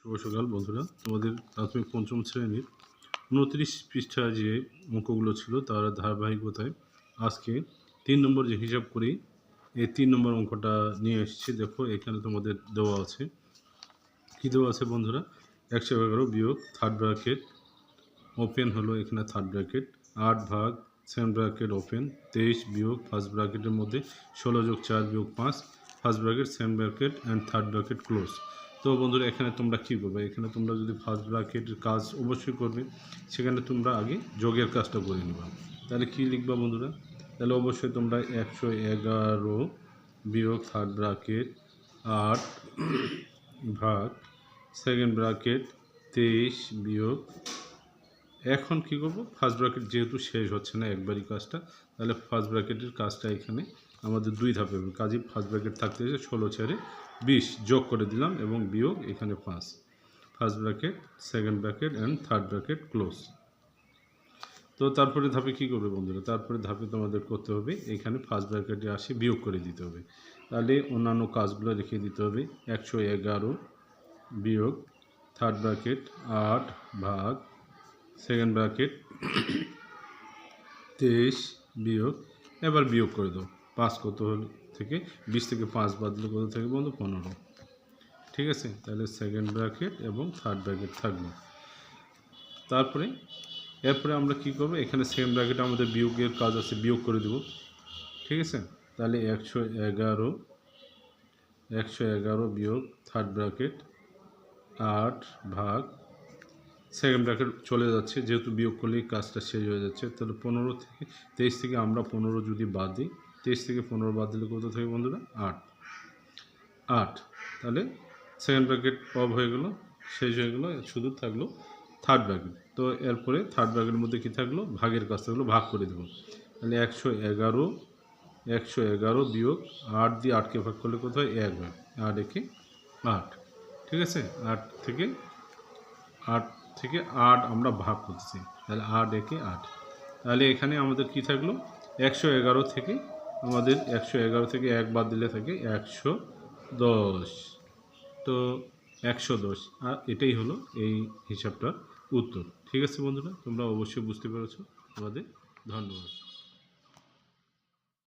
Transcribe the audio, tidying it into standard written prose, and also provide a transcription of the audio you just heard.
শুভ সকাল বন্ধুরা, তোমাদের প্রাথমিক পঞ্চম শ্রেণীর 29 পৃষ্ঠায় যে অঙ্কগুলো ছিল তার ধারাবাহিকতায় আজকে 3 নম্বর যে হিসাব করি এই 3 নম্বর অঙ্কটা নিয়ে এসেছি। দেখো এখানে তোমাদের দেওয়া আছে, কী দেওয়া আছে বন্ধুরা, 111 বিয়োগ থার্ড ব্র্যাকেট ওপেন হলো, এখানে থার্ড ব্র্যাকেট 8 ভাগ সেকেন্ড ব্র্যাকেট ওপেন 23 বিয়োগ ফার্স্ট ব্র্যাকেটের মধ্যে 16 যোগ 4 বিয়োগ 5 first bracket second bracket and third bracket close. তো বন্ধুরা এখানে তোমরা কী করবে, এখানে তোমরা যদি ফার্স্ট ব্র্যাকেটের কাজ অবশ্যই করবে, সেখানে তোমরা আগে যোগের কাজটা করে নেবা। তাহলে কী লিখবা বন্ধুরা, তাহলে অবশ্যই তোমরা 111 বিয়োগ থার্ড ব্র্যাকেট 8 ভাগ সেকেন্ড ব্র্যাকেট 23 বিয়োগ, এখন কী করবো, ফার্স্ট ব্র্যাকেট যেহেতু শেষ হচ্ছে না একবারই কাজটা, তাহলে ফার্স্ট ব্র্যাকেটের কাজটা এখানে আমাদের 2 ধাপে হবে। কাজে ফার্স্ট ব্র্যাকেট থাকতে হচ্ছে 16 4 20 যোগ করে দিলাম এবং বিয়োগ এখানে 5 first bracket second bracket and third bracket close. তো তারপরে ধাপে কী করবে বন্ধুরা, তারপরে ধাপে তোমাদের করতে হবে এখানে ফার্স্ট ব্র্যাকেটে আসে বিয়োগ করে দিতে হবে। তাহলে অন্যান্য কাজগুলো রেখে দিতে হবে। 111 বিয়োগ থার্ড ব্র্যাকেট 8 ভাগ সেকেন্ড ব্র্যাকেট 23 বিয়োগ, এবার বিয়োগ করে দাও 5 কত হল থেকে 20 থেকে 5 বাদ দিলে কত থেকে বন্ধু 15। ঠিক আছে, তাহলে সেকেন্ড ব্র্যাকেট এবং থার্ড ব্র্যাকেট থাকবে। তারপরে এরপরে আমরা কি করব, এখানে সেকেন্ড ব্র্যাকেটে আমাদের বিয়োগের কাজ আছে, বিয়োগ করে দেব। ঠিক আছে, তাহলে 111 বিয়োগ থার্ড ব্র্যাকেট 8 ভাগ সেকেন্ড ব্র্যাকেট চলে যাচ্ছে, যেহেতু বিয়োগ করলেই কাজটা শেষ হয়ে যাচ্ছে। তাহলে 15 থেকে 23 থেকে আমরা 15 যদি বাদ দিই, 23 থেকে 15 বাদ দিলে কত থাকে বন্ধুরা 8। তাহলে সেকেন্ড ব্র্যাকেট অফ হয়ে গেল, শেষ হয়ে গেল, শুধু থাকলো থার্ড ব্র্যাকেট। তো এরপরে থার্ড ব্র্যাকেটের মধ্যে কী থাকলো, ভাগের কাজ থাকলো, ভাগ করে দেবো। তাহলে 111 বিয়োগ 8 দিয়ে 8কে ভাগ করলে কত হয় 1 হয়, 8 একে 8। ঠিক আছে, 8 থেকে 8 আমরা ভাগ করতেছি, তাহলে 8 একে 8। তাহলে এখানে আমাদের কি থাকলো 111 থেকে, আমাদের 111 থেকে 1 বাদ দিলে থাকে 110। তো 110, আর এটাই হলো এই হিসাবটার উত্তর। ঠিক আছে বন্ধুরা, তোমরা অবশ্যই বুঝতে পেরেছো। তোমাদের ধন্যবাদ।